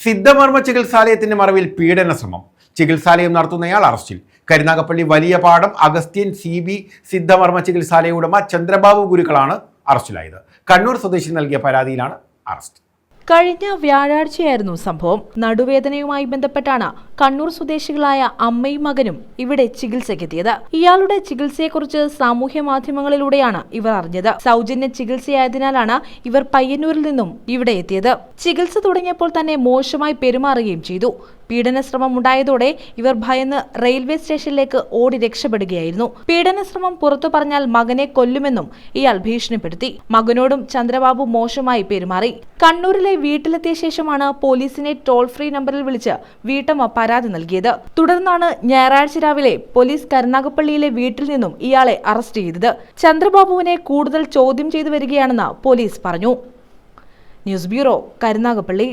സിദ്ധമർമ്മ ചികിത്സാലയത്തിന്റെ മറവിൽ പീഡന ശ്രമം. ചികിത്സാലയം നടത്തുന്നയാൾ അറസ്റ്റിൽ. കരുനാഗപ്പള്ളി വലിയ പാടം അഗസ്ത്യൻ CB സിദ്ധമർമ്മ ചികിത്സാലയ ഉടമ ചന്ദ്രബാബു ഗുരുക്കളാണ് അറസ്റ്റിലായത്. കണ്ണൂർ സ്വദേശി നൽകിയ പരാതിയിലാണ് അറസ്റ്റ്. കഴിഞ്ഞ വ്യാഴാഴ്ചയായിരുന്നു സംഭവം. നടുവേദനയുമായി ബന്ധപ്പെട്ടാണ് കണ്ണൂർ സ്വദേശികളായ അമ്മയും മകനും ഇവിടെ ചികിത്സയ്ക്കെത്തിയത്. ഇയാളുടെ ചികിത്സയെക്കുറിച്ച് സാമൂഹ്യ മാധ്യമങ്ങളിലൂടെയാണ് ഇവർ അറിഞ്ഞത്. സൗജന്യ ചികിത്സയായതിനാലാണ് ഇവർ പയ്യന്നൂരിൽ നിന്നും ഇവിടെ എത്തിയത്. ചികിത്സ തുടങ്ങിയപ്പോൾ തന്നെ മോശമായി പെരുമാറുകയും ചെയ്തു. പീഡനശ്രമം ഉണ്ടായതോടെ ഇവർ ഭയന്ന് റെയിൽവേ സ്റ്റേഷനിലേക്ക് ഓടി രക്ഷപ്പെടുകയായിരുന്നു. പീഡനശ്രമം പുറത്തു പറഞ്ഞാൽ മകനെ കൊല്ലുമെന്നും ഇയാൾ ഭീഷണിപ്പെടുത്തി. മകനോടും ചന്ദ്രബാബു മോശമായി പെരുമാറി. കണ്ണൂരിലെ വീട്ടിലെത്തിയ ശേഷമാണ് പോലീസിനെ ടോൾ ഫ്രീ നമ്പറിൽ വിളിച്ച് വീട്ടമ്മ പരാതി നൽകിയത്. തുടർന്നാണ് ഞായറാഴ്ച രാവിലെ പോലീസ് കരുനാഗപ്പള്ളിയിലെ വീട്ടിൽ നിന്നും ഇയാളെ അറസ്റ്റ് ചെയ്തത്. ചന്ദ്രബാബുവിനെ കൂടുതൽ ചോദ്യം ചെയ്തു വരികയാണെന്ന് പോലീസ് പറഞ്ഞു. News bureau, Karunagappally.